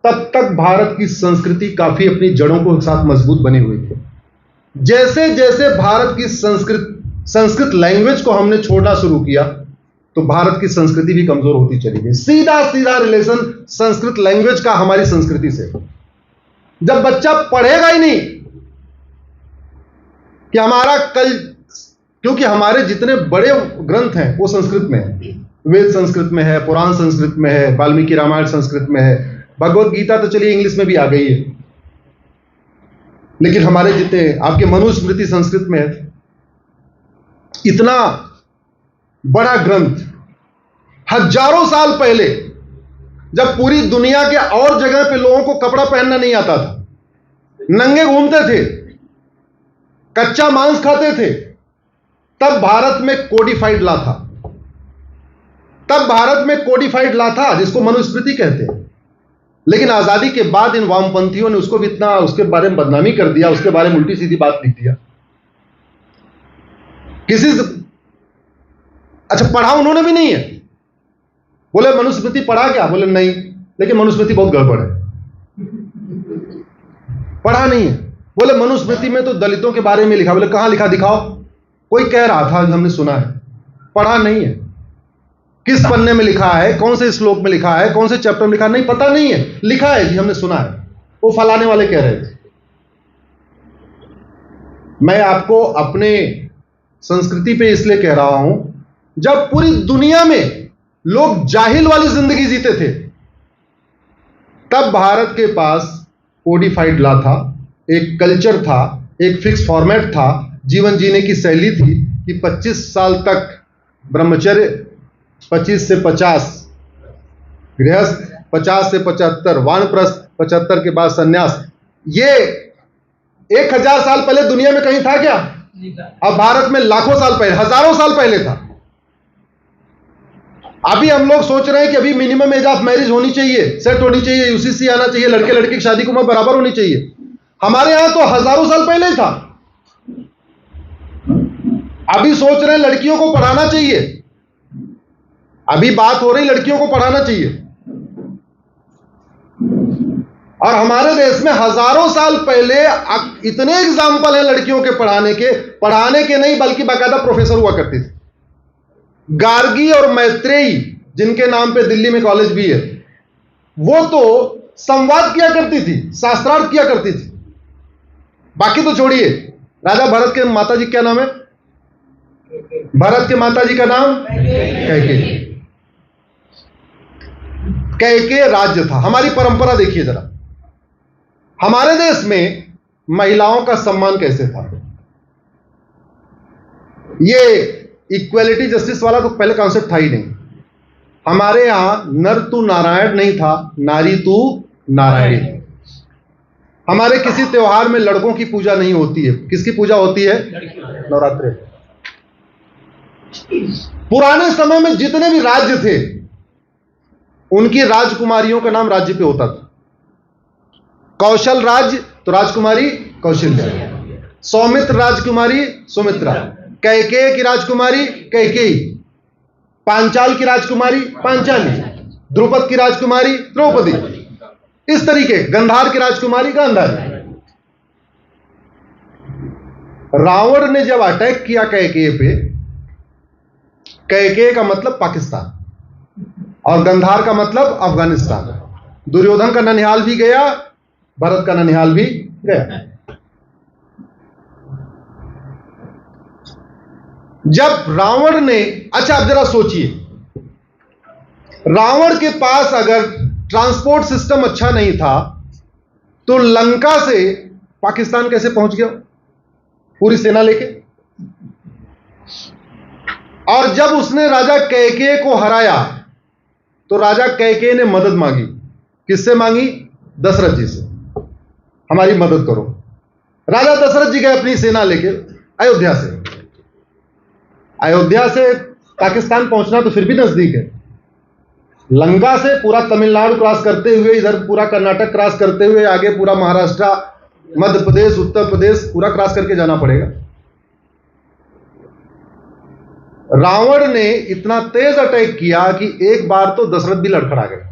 तब तक भारत की संस्कृति काफी अपनी जड़ों के साथ मजबूत बनी हुई थी। जैसे जैसे भारत की संस्कृत लैंग्वेज को हमने छोड़ना शुरू किया तो भारत की संस्कृति भी कमजोर होती चली गई। सीधा सीधा रिलेशन संस्कृत लैंग्वेज का हमारी संस्कृति से। जब बच्चा पढ़ेगा ही नहीं कि हमारा क्योंकि हमारे जितने बड़े ग्रंथ हैं वो संस्कृत में है, वेद संस्कृत में है, पुराण संस्कृत में है, वाल्मीकि रामायण संस्कृत में है, भगवत गीता तो चलिए इंग्लिश में भी आ गई है, लेकिन हमारे जितने आपके मनुस्मृति संस्कृत में है। इतना बड़ा ग्रंथ हजारों साल पहले जब पूरी दुनिया के और जगह पे लोगों को कपड़ा पहनना नहीं आता था, नंगे घूमते थे, कच्चा मांस खाते थे, तब भारत में कोडिफाइड लॉ था। तब भारत में कोडिफाइड लॉ था जिसको मनुस्मृति कहते हैं। लेकिन आजादी के बाद इन वामपंथियों ने उसको भी इतना उसके बारे में बदनामी कर दिया, उसके बारे में उल्टी सीधी बात लिख दिया। अच्छा, पढ़ा उन्होंने भी नहीं है। बोले मनुस्मृति पढ़ा क्या? बोले नहीं, लेकिन मनुस्मृति बहुत गड़बड़ है, पढ़ा नहीं है। बोले मनुस्मृति में तो दलितों के बारे में लिखा। बोले कहां लिखा, दिखाओ। कोई कह रहा था, हमने सुना है, पढ़ा नहीं है। किस पन्ने में लिखा है, कौन से श्लोक में लिखा है, कौन से चैप्टर में लिखा, नहीं पता नहीं है। लिखा है जी, हमने सुना है, वो फलाने वाले कह रहे थे। मैं आपको अपने संस्कृति पे इसलिए कह रहा हूं, जब पूरी दुनिया में लोग जाहिल वाली जिंदगी जीते थे, तब भारत के पास कोडिफाइड लॉ था, एक कल्चर था, एक फिक्स फॉर्मेट था, जीवन जीने की शैली थी कि 25 साल तक ब्रह्मचर्य, 25 से 50 गृहस्थ, 50 से 75 वानप्रस्थ, 75 के बाद सन्यास। ये 1000 साल पहले दुनिया में कहीं था क्या? अब भारत में लाखों साल पहले, हजारों साल पहले था। अभी हम लोग सोच रहे हैं कि अभी मिनिमम एज ऑफ मैरिज होनी चाहिए, सेट होनी चाहिए, यूसीसी आना चाहिए, लड़के लड़की की शादी की उम्र बराबर होनी चाहिए। हमारे यहां तो हजारों साल पहले ही था। अभी सोच रहे हैं लड़कियों को पढ़ाना चाहिए, अभी बात हो रही लड़कियों को पढ़ाना चाहिए। और हमारे देश में हजारों साल पहले इतने एग्जाम्पल हैं लड़कियों के पढ़ाने के नहीं बल्कि बाकायदा प्रोफेसर हुआ करती थी। गार्गी और मैत्रेयी, जिनके नाम पे दिल्ली में कॉलेज भी है, वो तो संवाद किया करती थी, शास्त्रार्थ किया करती थी। बाकी तो छोड़िए, राजा भरत के माता जी क्या नाम है? भरत के माता जी का नाम कैकेयी। कैकेयी राज्य था। हमारी परंपरा देखिए जरा, हमारे देश में महिलाओं का सम्मान कैसे था। ये इक्वेलिटी जस्टिस वाला तो पहले कॉन्सेप्ट था ही नहीं। हमारे यहां नर तू नारायण नहीं था, नारी तू नारायणी। हमारे किसी त्योहार में लड़कों की पूजा नहीं होती है। किसकी पूजा होती है? नवरात्रि। पुराने समय में जितने भी राज्य थे, उनकी राजकुमारियों का नाम राज्य पे होता था। कौशल राज्य तो राजकुमारी कौशल्या, सौमित्र राजकुमारी सुमित्रा, कैकेयी की राजकुमारी कैकेयी, पांचाल की राजकुमारी पांचाली, द्रुपद की राजकुमारी द्रौपदी, इस तरीके, गंधार की राजकुमारी गांधारी। रावण ने जब अटैक किया कैकेयी पे, कैकेयी का मतलब पाकिस्तान और गंधार का मतलब अफगानिस्तान। दुर्योधन का ननिहाल भी गया, भरत का ननिहाल भी गया। जब रावण ने, अच्छा आप जरा सोचिए, रावण के पास अगर ट्रांसपोर्ट सिस्टम अच्छा नहीं था तो लंका से पाकिस्तान कैसे पहुंच गया पूरी सेना लेके? और जब उसने राजा कैकेयी को हराया तो राजा कैकेयी ने मदद मांगी। किससे मांगी? दशरथ जी से, हमारी मदद करो। राजा दशरथ जी गए अपनी सेना लेके अयोध्या से। अयोध्या से पाकिस्तान पहुंचना तो फिर भी नजदीक है। लंका से पूरा तमिलनाडु क्रॉस करते हुए, इधर पूरा कर्नाटक क्रॉस करते हुए, आगे पूरा महाराष्ट्र, मध्य प्रदेश, उत्तर प्रदेश पूरा क्रॉस करके जाना पड़ेगा। रावण ने इतना तेज अटैक किया कि एक बार तो दशरथ भी लड़खड़ा गए।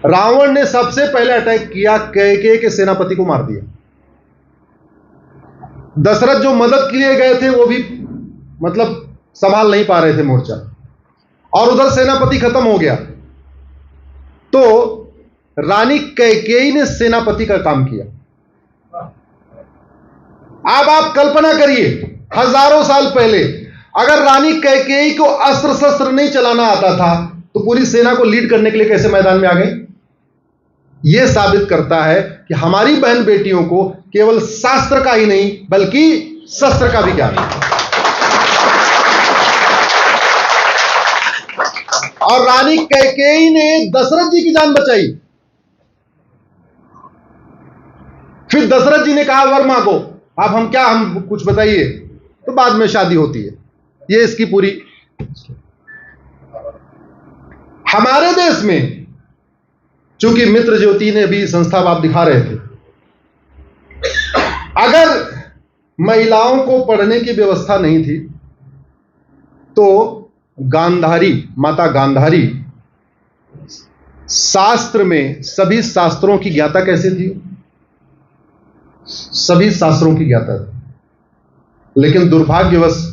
रावण ने सबसे पहले अटैक किया, कैकेयी के सेनापति को मार दिया। दशरथ जो मदद के लिए गए थे वो भी मतलब संभाल नहीं पा रहे थे मोर्चा, और उधर सेनापति खत्म हो गया। तो रानी कैकेयी ने सेनापति का काम किया। अब आप कल्पना करिए, हजारों साल पहले अगर रानी कैकेयी को अस्त्र शस्त्र नहीं चलाना आता था तो पूरी सेना को लीड करने के लिए कैसे मैदान में आ गई? यह साबित करता है कि हमारी बहन बेटियों को केवल शास्त्र का ही नहीं बल्कि शस्त्र का भी ज्ञान है। और रानी कैकेयी ने दशरथ जी की जान बचाई। फिर दशरथ जी ने कहा वर मांगो। अब हम कुछ बताइए, तो बाद में शादी होती है। ये इसकी पूरी। हमारे देश में चूंकि मित्र ज्योति ने भी संस्था आप दिखा रहे थे, अगर महिलाओं को पढ़ने की व्यवस्था नहीं थी तो गांधारी, माता गांधारी शास्त्र में सभी शास्त्रों की ज्ञाता कैसे थी? सभी शास्त्रों की ज्ञाता थी। लेकिन दुर्भाग्यवश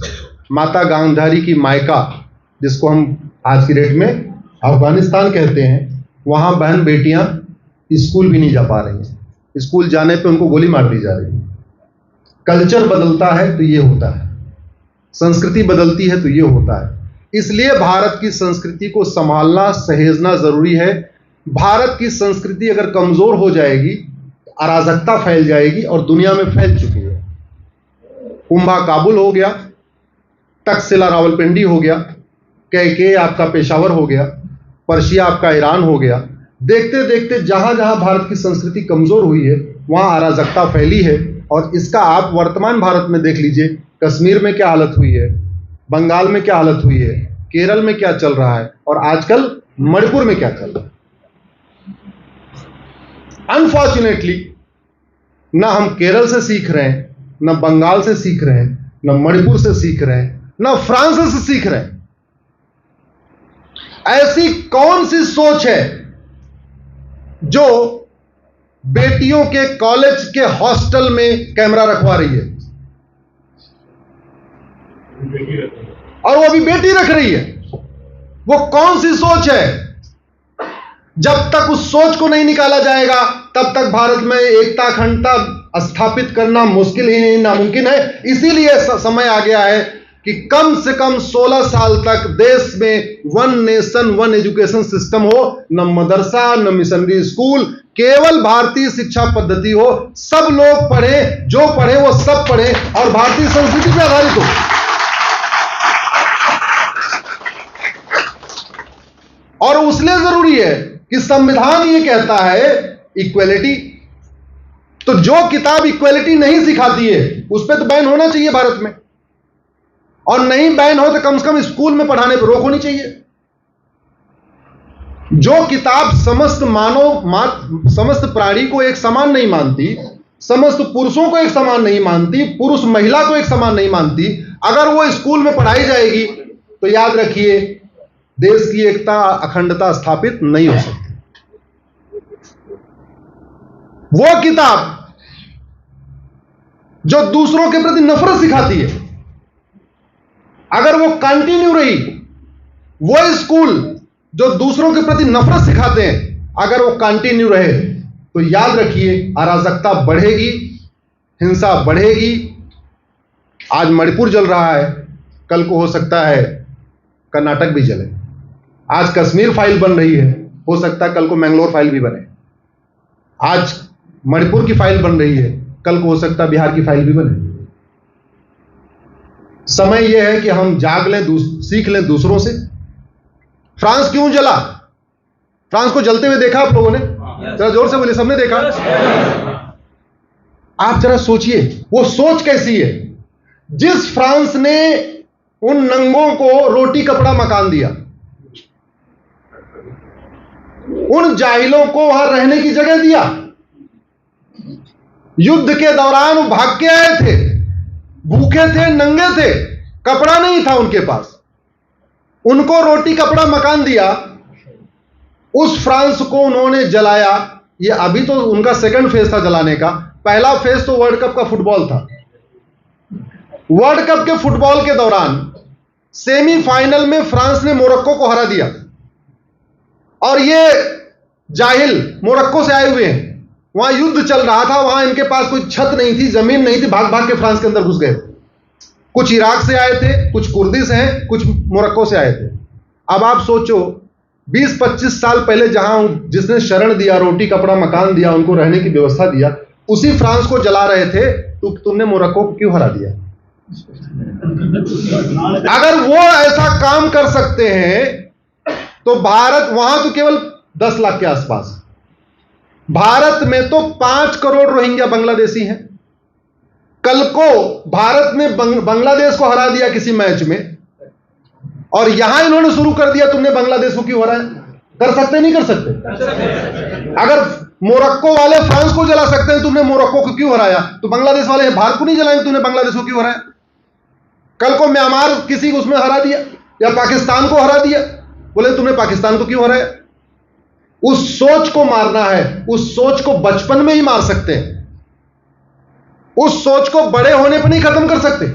माता गांधारी की मायका, जिसको हम आज की डेट में अफगानिस्तान कहते हैं, वहां बहन बेटियां स्कूल भी नहीं जा पा रही हैं। स्कूल जाने पे उनको गोली मार दी जा रही है। कल्चर बदलता है तो ये होता है, संस्कृति बदलती है तो ये होता है। इसलिए भारत की संस्कृति को संभालना, सहेजना जरूरी है। भारत की संस्कृति अगर कमजोर हो जाएगी तो अराजकता फैल जाएगी, और दुनिया में फैल चुकी है। कुंभा काबुल हो गया, तक्षशिला रावलपिंडी हो गया, कैकेयी आपका पेशावर हो गया, पर्शिया आपका ईरान हो गया। देखते देखते जहां जहां भारत की संस्कृति कमजोर हुई है वहां अराजकता फैली है। और इसका आप वर्तमान भारत में देख लीजिए, कश्मीर में क्या हालत हुई है, बंगाल में क्या हालत हुई है, केरल में क्या चल रहा है, और आजकल मणिपुर में क्या चल रहा है। अनफॉर्चुनेटली ना हम केरल से सीख रहे हैं, ना बंगाल से सीख रहे हैं, ना मणिपुर से सीख रहे हैं, ना फ्रांस से सीख रहे हैं। ऐसी कौन सी सोच है जो बेटियों के कॉलेज के हॉस्टल में कैमरा रखवा रही है? और वो भी बेटी रख रही है। वो कौन सी सोच है? जब तक उस सोच को नहीं निकाला जाएगा तब तक भारत में एकता अखंडता स्थापित करना मुश्किल ही नहीं, नामुमकिन है। इसीलिए समय आ गया है कि कम से कम 16 साल तक देश में one nation one education system हो। न मदरसा, न मिशनरी स्कूल, केवल भारतीय शिक्षा पद्धति हो। सब लोग पढ़े, जो पढ़े वो सब पढ़े, और भारतीय संस्कृति पर आधारित हो। और उसलिए जरूरी है कि संविधान ये कहता है इक्वेलिटी। तो जो किताब इक्वेलिटी नहीं सिखाती है उस पर तो बैन होना चाहिए भारत में, और नहीं बैन हो तो कम से कम स्कूल में पढ़ाने पर रोक होनी चाहिए। जो किताब समस्त प्राणी को एक समान नहीं मानती, समस्त पुरुषों को एक समान नहीं मानती, पुरुष महिला को एक समान नहीं मानती, अगर वो स्कूल में पढ़ाई जाएगी तो याद रखिए देश की एकता अखंडता स्थापित नहीं हो सकती। वो किताब जो दूसरों के प्रति नफरत सिखाती है, अगर वो कंटिन्यू रही, वो स्कूल जो दूसरों के प्रति नफरत सिखाते हैं अगर वो कंटिन्यू रहे, तो याद रखिए अराजकता बढ़ेगी, हिंसा बढ़ेगी। आज मणिपुर जल रहा है, कल को हो सकता है कर्नाटक भी जले। आज कश्मीर फाइल बन रही है, हो सकता है कल को मैंगलोर फाइल भी बने। आज मणिपुर की फाइल बन रही है, कल को हो सकता है बिहार की फाइल भी बने। समय यह है कि हम जाग लें, सीख लें दूसरों से। फ्रांस क्यों जला? फ्रांस को जलते हुए देखा आप लोगों ने? जरा जोर से बोलिए, सबने देखा? आप जरा सोचिए वो सोच कैसी है। जिस फ्रांस ने उन नंगों को रोटी कपड़ा मकान दिया, उन जाहिलों को वहां रहने की जगह दिया, युद्ध के दौरान वो भाग के आए थे, भूखे थे, नंगे थे, कपड़ा नहीं था उनके पास, उनको रोटी कपड़ा मकान दिया, उस फ्रांस को उन्होंने जलाया। ये अभी तो उनका सेकंड फेज था जलाने का, पहला फेज तो वर्ल्ड कप का फुटबॉल था। वर्ल्ड कप के फुटबॉल के दौरान सेमीफाइनल में फ्रांस ने मोरक्को को हरा दिया, और ये जाहिल मोरक्को से आए हुए हैं, वहां युद्ध चल रहा था, वहां इनके पास कोई छत नहीं थी, जमीन नहीं थी, भाग भाग के फ्रांस के अंदर घुस गए। कुछ इराक से आए थे, कुछ कुर्दिश हैं, कुछ मोरक्को से आए थे। अब आप सोचो 20-25 साल पहले जहां जिसने शरण दिया, रोटी कपड़ा मकान दिया, उनको रहने की व्यवस्था दिया, उसी फ्रांस को जला रहे थे, तुमने मोरक्को को क्यों हरा दिया? अगर वो ऐसा काम कर सकते हैं तो भारत, वहां तो केवल 10 लाख के आसपास, भारत में तो 5 करोड़ रोहिंग्या बांग्लादेशी हैं। कल को भारत ने बांग्लादेश को हरा दिया किसी मैच में, और यहां इन्होंने शुरू कर दिया तुमने बांग्लादेश को क्यों हराया? कर सकते नहीं कर सकते? अगर मोरक्को वाले फ्रांस को जला सकते हैं, तुमने मोरक्को को क्यों हराया? तो बांग्लादेश वाले भारत को नहीं जलाएंगे, तुमने बांग्लादेश को क्यों हराया? कल को म्यांमार किसी को उसमें हरा दिया, या पाकिस्तान को हरा दिया, बोले तुमने पाकिस्तान को क्यों हराया? उस सोच को मारना है। उस सोच को बचपन में ही मार सकते हैं, उस सोच को बड़े होने पर नहीं खत्म कर सकते।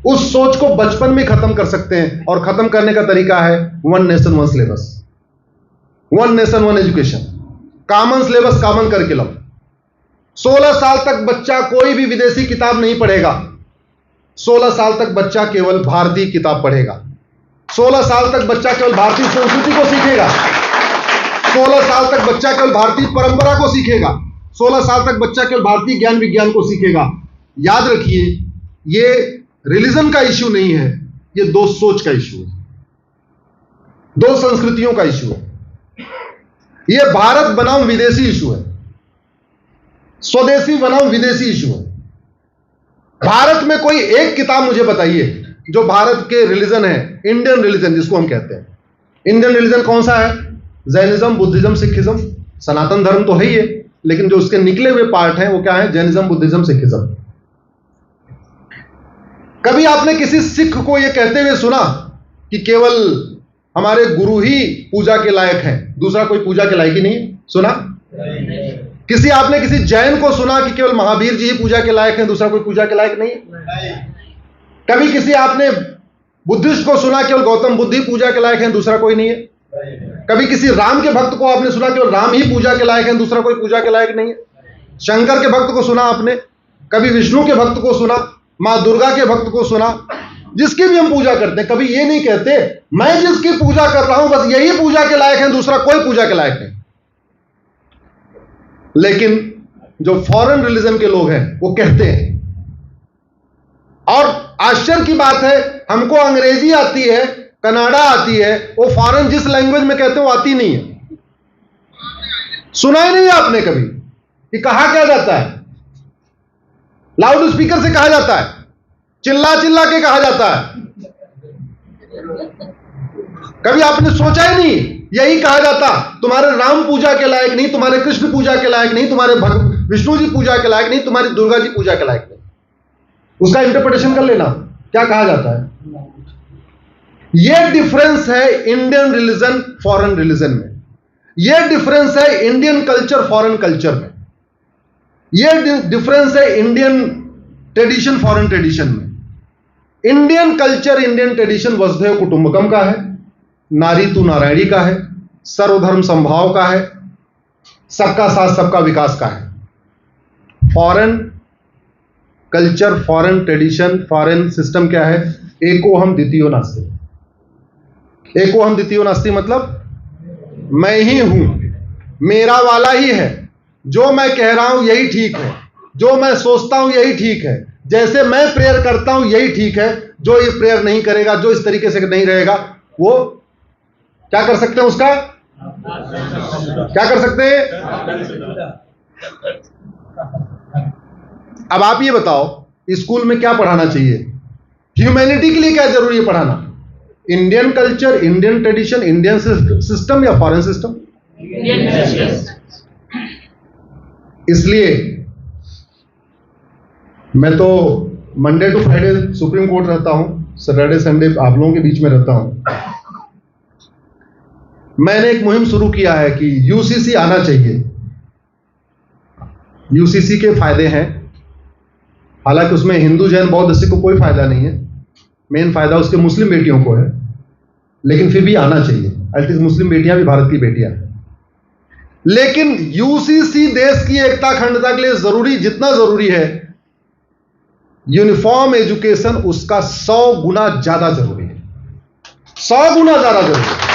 उस सोच को बचपन में खत्म कर सकते हैं, और खत्म करने का तरीका है one nation one syllabus, one nation one education, common syllabus, common curriculum. 16 साल तक बच्चा कोई भी विदेशी किताब नहीं पढ़ेगा। 16 साल तक बच्चा केवल भारतीय किताब पढ़ेगा। 16 साल तक बच्चा केवल भारतीय संस्कृति को सीखेगा। 16 साल तक बच्चा केवल भारतीय परंपरा को सीखेगा। 16 साल तक बच्चा केवल भारतीय ज्ञान विज्ञान को सीखेगा। याद रखिए, ये रिलीजन का इश्यू नहीं है, ये दो सोच का इश्यू है, दो संस्कृतियों का इश्यू है। ये भारत बनाम विदेशी इश्यू है, स्वदेशी बनाम विदेशी इश्यू है। भारत में कोई एक किताब मुझे बताइए जो भारत के रिलीजन है, इंडियन रिलीजन जिसको हम कहते हैं। इंडियन रिलीजन कौन सा है? Jainism, Buddhism, Sikhism. सनातन धर्म तो है ही है, लेकिन जो उसके निकले हुए पार्ट हैं वो क्या है? Jainism, Buddhism, Sikhism. कभी आपने किसी सिख को यह कहते हुए सुना कि केवल हमारे गुरु ही पूजा के लायक हैं, दूसरा कोई पूजा के लायक ही नहीं है? सुना? किसी आपने किसी जैन को सुना कि केवल महावीर जी ही पूजा के लायक हैं, दूसरा कोई पूजा के लायक नहीं है? कभी किसी आपने बुद्धिस्ट को सुना केवल गौतम बुद्ध ही पूजा के लायक हैं, दूसरा कोई नहीं है? कभी किसी राम के भक्त को आपने सुना केवल राम ही पूजा के लायक हैं, दूसरा कोई पूजा के लायक नहीं है? शंकर के भक्त को सुना आपने? कभी विष्णु के भक्त को सुना? मां दुर्गा के भक्त को सुना? जिसकी भी हम पूजा करते हैं, कभी ये नहीं कहते मैं जिसकी पूजा कर रहा हूं बस यही पूजा के लायक है, दूसरा कोई पूजा के लायक नहीं। लेकिन जो फॉरेन रिलीजन के लोग हैं वो कहते हैं। और आश्चर्य की बात है, हमको अंग्रेजी आती है, कनाडा आती है, वो फॉरेन जिस लैंग्वेज में कहते हैं वो आती नहीं है। सुना ही नहीं आपने कभी कि कहा क्या जाता है? लाउड स्पीकर से कहा जाता है, चिल्ला चिल्ला के कहा जाता है। कभी आपने सोचा ही नहीं? यही कहा जाता तुम्हारे राम पूजा के लायक नहीं, तुम्हारे कृष्ण पूजा के लायक नहीं, तुम्हारे विष्णु जी पूजा के लायक नहीं, तुम्हारी दुर्गा जी पूजा के लायक नहीं। उसका इंटरप्रिटेशन कर लेना, क्या कहा जाता है। यह डिफरेंस है इंडियन रिलीजन फॉरेन रिलीजन में, यह डिफरेंस है इंडियन कल्चर फॉरेन कल्चर में, यह डिफरेंस है इंडियन ट्रेडिशन फॉरेन ट्रेडिशन में। इंडियन कल्चर, इंडियन ट्रेडिशन वसुधैव कुटुंबकम का है, नारी तू नारायणी का है, सर्वधर्म संभाव का है, सबका साथ सबका विकास का है। Foreign culture, foreign tradition, foreign system क्या है? एको हम द्वितीयो नास्ति। एको हम द्वितीयो नास्ति मतलब मैं ही हूं, मेरा वाला ही है, जो मैं कह रहा हूं यही ठीक है, जो मैं सोचता हूं यही ठीक है, जैसे मैं प्रेयर करता हूं यही ठीक है। जो ये प्रेयर नहीं करेगा, जो इस तरीके से नहीं रहेगा, वो क्या कर सकते हैं? उसका क्या कर सकते हैं? अब आप ये बताओ, स्कूल में क्या पढ़ाना चाहिए? ह्यूमैनिटी के लिए क्या जरूरी है पढ़ाना? Indian culture, Indian tradition, Indian system या फॉरेन सिस्टम? इसलिए मैं तो Monday to Friday Supreme Court रहता हूं, सैटरडे संडे आप लोगों के बीच में रहता हूं। मैंने एक मुहिम शुरू किया है कि यूसीसी आना चाहिए। यूसीसी के फायदे हैं, हालांकि उसमें हिंदू जैन बौद्ध सिख को कोई फायदा नहीं है, मेन फायदा उसके मुस्लिम बेटियों को है, लेकिन फिर भी आना चाहिए। एटलीस्ट मुस्लिम बेटियां भी भारत की बेटियां हैं। लेकिन यूसीसी देश की एकता अखंडता के लिए जरूरी, जितना जरूरी है यूनिफॉर्म एजुकेशन, उसका 100 गुना ज्यादा जरूरी है। 100 गुना ज्यादा जरूरी है।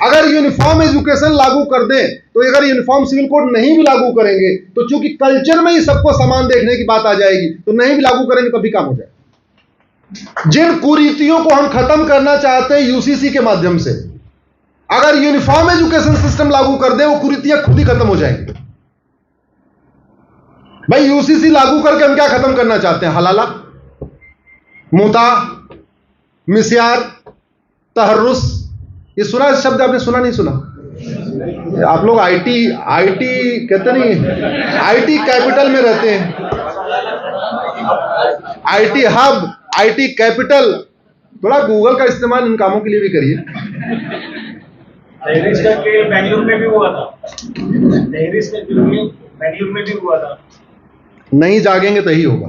अगर यूनिफॉर्म एजुकेशन लागू कर दें, तो अगर यूनिफॉर्म सिविल कोड नहीं भी लागू करेंगे, तो चूंकि कल्चर में ही सबको समान देखने की बात आ जाएगी, तो नहीं भी लागू करेंगे तो भी काम हो जाए। जिन कुरीतियों को हम खत्म करना चाहते हैं यूसीसी के माध्यम से, अगर यूनिफॉर्म एजुकेशन सिस्टम लागू कर दे, वो कुरीतियां खुद ही खत्म हो जाएंगी। भाई यूसीसी लागू करके हम क्या खत्म करना चाहते हैं? हलाला, मुता, मिस्यार, तहर्रुस, ये सुना? इस शब्द आपने सुना नहीं सुना? आप लोग आईटी कहते नहीं, आईटी कैपिटल में रहते हैं, आईटी हब, आईटी कैपिटल। थोड़ा गूगल का इस्तेमाल इन कामों के लिए भी करिए। बेंगलुरु में भी हुआ था, बेंगलुरु में भी हुआ था। नहीं जागेंगे तो यही होगा,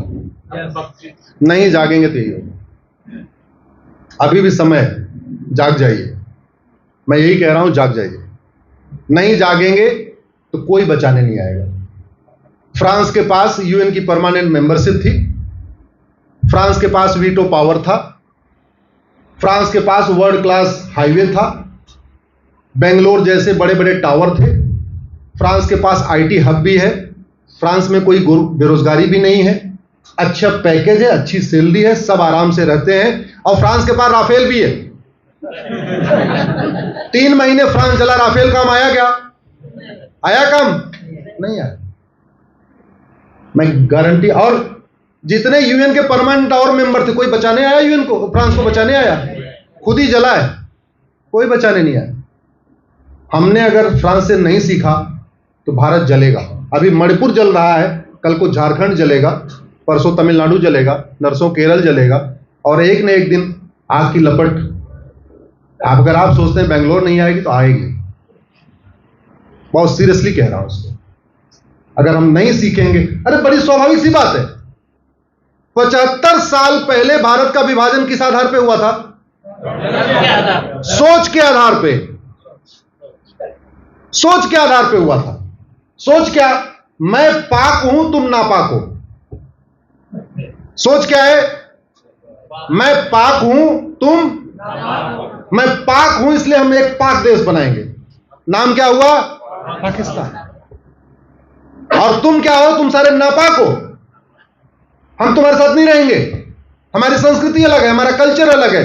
नहीं जागेंगे तो यही होगा। अभी भी समय है, जाग जाइए। मैं यही कह रहा हूं, जाग जाइए। नहीं जागेंगे तो कोई बचाने नहीं आएगा। फ्रांस के पास यूएन की परमानेंट मेंबरशिप थी, फ्रांस के पास वीटो पावर था, फ्रांस के पास वर्ल्ड क्लास हाईवे था, बेंगलोर जैसे बड़े बड़े टावर थे, फ्रांस के पास आईटी हब भी है, फ्रांस में कोई बेरोजगारी भी नहीं है, अच्छा पैकेज है, अच्छी सैलरी है, सब आराम से रहते हैं। और फ्रांस के पास राफेल भी है। 3 महीने फ्रांस चला, राफेल काम आया क्या? आया काम? नहीं आया। मैं गारंटी। और जितने यूएन के परमानेंट और मेंबर थे, कोई बचाने आया यूएन को? फ्रांस को बचाने आया? खुद ही जला है, कोई बचाने नहीं आया। हमने अगर फ्रांस से नहीं सीखा तो भारत जलेगा। अभी मणिपुर जल रहा है, कल को झारखंड जलेगा, परसों तमिलनाडु जलेगा, नरसों केरल जलेगा, और एक न एक दिन आग की लपट। अगर आप सोचते हैं बेंगलोर नहीं आएगी, तो आएगी। बहुत सीरियसली कह रहा हूं उसको। अगर हम नहीं सीखेंगे, अरे बड़ी स्वाभाविक सी बात है, 75 साल पहले भारत का विभाजन किस आधार पे हुआ था? सोच के आधार पे। सोच के आधार पे हुआ था। सोच क्या? मैं पाक हूं, तुम नापाक हो। सोच क्या है? मैं पाक हूं, तुम, मैं पाक हूं, इसलिए हम एक पाक देश बनाएंगे। नाम क्या हुआ? पाकिस्तान। और तुम क्या हो? तुम सारे नापाक हो, हम तुम्हारे साथ नहीं रहेंगे, हमारी संस्कृति अलग है, हमारा कल्चर अलग है,